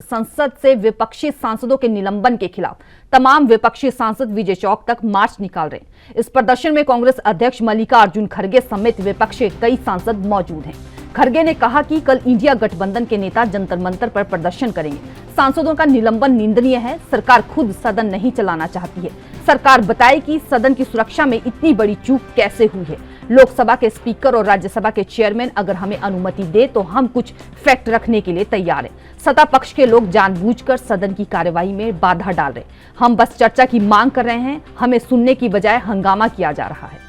संसद से विपक्षी सांसदों के निलंबन के खिलाफ तमाम विपक्षी सांसद विजय चौक तक मार्च निकाल रहे हैं। इस प्रदर्शन में कांग्रेस अध्यक्ष मल्लिकार्जुन खड़गे समेत विपक्ष के कई सांसद मौजूद हैं। खड़गे ने कहा कि कल इंडिया गठबंधन के नेता जंतर मंतर पर प्रदर्शन करेंगे। सांसदों का निलंबन निंदनीय है। सरकार खुद सदन नहीं चलाना चाहती है। सरकार बताए कि सदन की सुरक्षा में इतनी बड़ी चूक कैसे हुई है। लोकसभा के स्पीकर और राज्यसभा के चेयरमैन अगर हमें अनुमति दे तो हम कुछ फैक्ट रखने के लिए तैयार हैं। सत्ता पक्ष के लोग जानबूझकर सदन की कार्यवाही में बाधा डाल रहे। हम बस चर्चा की मांग कर रहे हैं। हमें सुनने की बजाय हंगामा किया जा रहा है।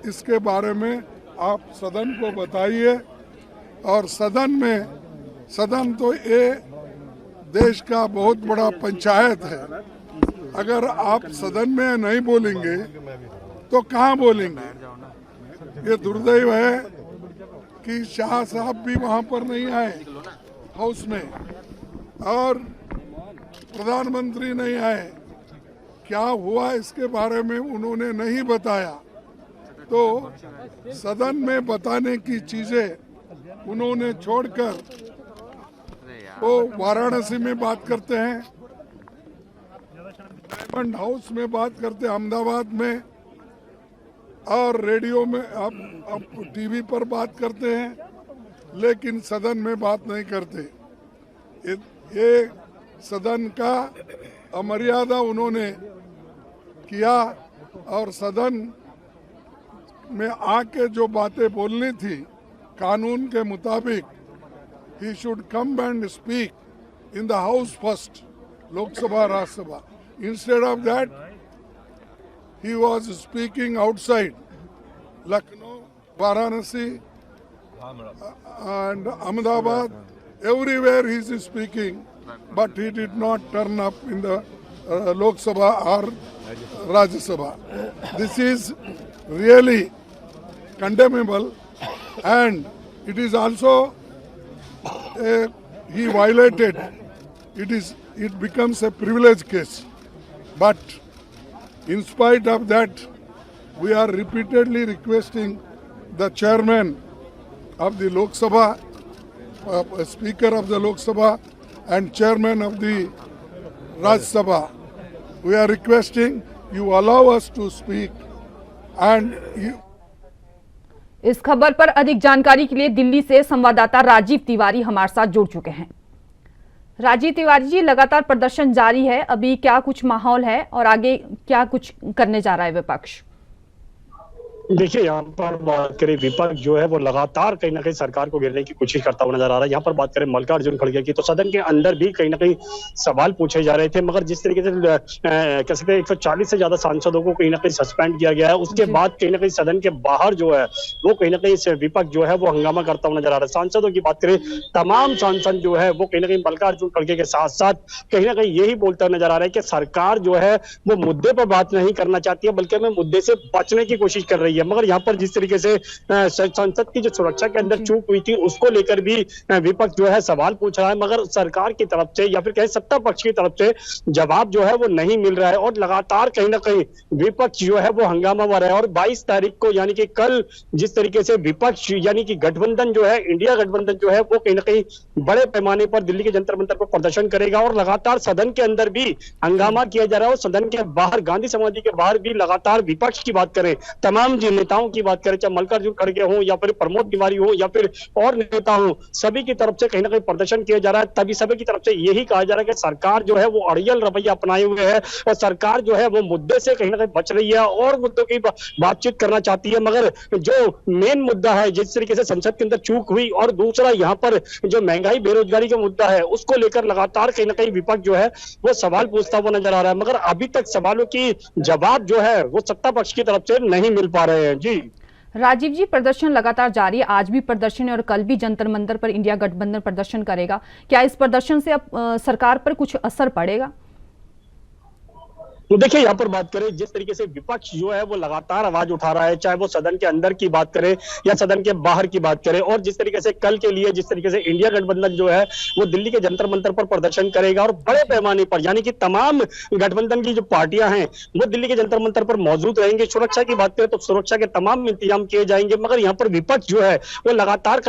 इसके बारे में आप सदन को बताइए। और सदन तो ये देश का बहुत बड़ा पंचायत है। अगर आप सदन में नहीं बोलेंगे तो कहाँ बोलेंगे। ये दुर्दैव है कि शाह साहब भी वहाँ पर नहीं आए हाउस में और प्रधानमंत्री नहीं आए। क्या हुआ इसके बारे में उन्होंने नहीं बताया। तो सदन में बताने की चीजें उन्होंने छोड़कर वो वाराणसी में बात करते हैं, डायमंड हाउस में बात करते हैं, अहमदाबाद में, और रेडियो में अब टीवी पर बात करते हैं, लेकिन सदन में बात नहीं करते। ये सदन का अमर्यादा उन्होंने किया और सदन में आके जो बातें बोलनी थी कानून के मुताबिक, he should come and speak in the house first, Lok Sabha, Rajya Sabha. Instead of that, he was speaking outside Lucknow, Varanasi, and Ahmedabad. Everywhere he is speaking, but he did not turn up in the Lok Sabha or Rajya Sabha. This is really condemnable, and it is also he violated. It becomes a privilege case. But in spite of that, we are repeatedly requesting the chairman of the Lok Sabha, speaker of the Lok Sabha, and chairman of the Rajya Sabha. We are requesting you allow us to speak, and इस खबर पर अधिक जानकारी के लिए दिल्ली से संवाददाता राजीव तिवारी हमारे साथ जुड़ चुके हैं। राजीव तिवारी जी, लगातार प्रदर्शन जारी है, अभी क्या कुछ माहौल है और आगे क्या कुछ करने जा रहा है विपक्ष? देखिए, यहाँ पर बात करें, विपक्ष जो है वो लगातार कहीं ना कहीं सरकार को घेरने की कोशिश करता हुआ नजर आ रहा है। यहाँ पर बात करें मल्लिकार्जुन खड़गे की, तो सदन के अंदर भी कहीं ना कहीं सवाल पूछे जा रहे थे, मगर जिस तरीके से कह सकते हैं 140 से ज्यादा सांसदों को कहीं ना कहीं सस्पेंड किया गया है, उसके बाद कहीं ना कहीं सदन के बाहर जो है वो कहीं ना कहीं विपक्ष जो है वो हंगामा करता हुआ नजर आ रहा है। सांसदों की बात करें, तमाम सांसद जो है वो कहीं ना कहीं मल्लिकार्जुन खड़गे के साथ साथ कहीं ना कहीं यही बोलता नजर आ रहा है कि सरकार जो है वो मुद्दे पर बात नहीं करना चाहती है, बल्कि हमें मुद्दे से बचने की कोशिश कर रही है। मगर यहाँ पर जिस तरीके से संसद की जो सुरक्षा के अंदर चूक हुई थी उसको लेकर भी विपक्ष जो है सवाल पूछ रहा है, मगर सरकार की तरफ से या फिर कहीं सत्ता पक्ष की तरफ से जवाब जो है वो नहीं मिल रहा है और लगातार कहीं ना कहीं विपक्ष जो है वो हंगामा हो रहा है। और 22 तारीख को यानी कि कल जिस तरीके से विपक्ष यानी कि गठबंधन जो है, इंडिया गठबंधन जो है वो कहीं ना कहीं बड़े पैमाने पर दिल्ली के जंतर मंतर पर प्रदर्शन करेगा और लगातार सदन के अंदर भी हंगामा किया जा रहा है और सदन के बाहर, गांधी समाधि के बाहर भी लगातार विपक्ष की बात करें, तमाम जिन नेताओं की बात करें, चाहे मल्लिकार्जुन खड़गे हो या फिर प्रमोद तिवारी हो या फिर और नेता हो, सभी की तरफ से कहीं ना कहीं प्रदर्शन किया जा रहा है। तभी सभी की तरफ से यही कहा जा रहा है कि सरकार जो है वो अड़ियल रवैया अपनाए हुए है और सरकार जो है वो मुद्दे से कहीं ना कहीं बच रही है और मुद्दों की बातचीत करना चाहती है। मगर जो मेन मुद्दा है, जिस तरीके से संसद के अंदर चूक हुई और दूसरा यहाँ पर जो महंगाई, बेरोजगारी का मुद्दा है, उसको लेकर लगातार कहीं ना कहीं विपक्ष जो है वो सवाल पूछता हुआ नजर आ रहा है, मगर अभी तक सवालों की जवाब जो है वो सत्ता पक्ष की तरफ से नहीं मिल पा रहे हैं। जी राजीव जी, प्रदर्शन लगातार जारी है, आज भी प्रदर्शन है और कल भी जंतर मंतर पर इंडिया गठबंधन प्रदर्शन करेगा। क्या इस प्रदर्शन से अब सरकार पर कुछ असर पड़ेगा? तो देखिए यहाँ पर बात करें, जिस तरीके से विपक्ष जो है वो लगातार आवाज उठा रहा है, चाहे वो सदन के अंदर की बात करें या सदन के बाहर की बात करें, और जिस तरीके से कल के लिए जिस तरीके से इंडिया गठबंधन जो है वो दिल्ली के जंतर मंतर पर प्रदर्शन करेगा और बड़े पैमाने पर, यानी कि तमाम गठबंधन की जो पार्टियां हैं वो दिल्ली के जंतर मंतर पर मौजूद रहेंगे। सुरक्षा की बात करें तो सुरक्षा के तमाम इंतजाम किए जाएंगे, मगर यहाँ पर विपक्ष जो है वो लगातार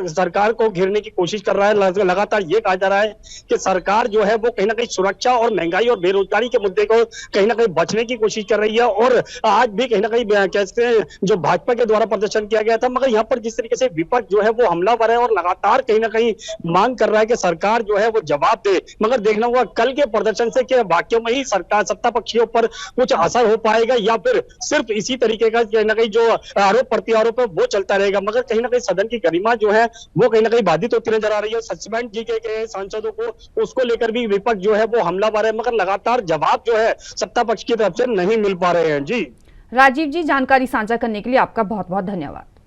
सरकार को घेरने की कोशिश कर रहा है। लगातार ये कहा जा रहा है कि सरकार जो है वो कहीं ना कहीं सुरक्षा और महंगाई और बेरोजगारी के मुद्दे को कहीं ना कहीं बचने की कोशिश कर रही है। और आज भी कहीं ना कहीं कहते हैं जो भाजपा के द्वारा प्रदर्शन किया गया था, मगर यहाँ पर जिस तरीके से विपक्ष जो है वो हमलावर है और लगातार कहीं ना कहीं मांग कर रहा है कि सरकार जो है वो जवाब दे। मगर देखना होगा कल के प्रदर्शन से कि वाकई में ही सरकार सत्ता पक्षियों पर कुछ असर हो पाएगा या फिर सिर्फ इसी तरीके का कहीं ना कहीं जो आरोप प्रत्यारोप है वो चलता रहेगा। मगर कहीं ना कहीं सदन की गरिमा जो है वो कहीं ना कहीं बाधित होती नजर आ रही है। सस्पेंड जी के सांसदों को उसको लेकर भी विपक्ष जो है वो हमलावर है, मगर लगातार जवाब जो है सत्ता पक्ष की तरफ से नहीं मिल पा रहे हैं। जी राजीव जी, जानकारी साझा करने के लिए आपका बहुत बहुत धन्यवाद।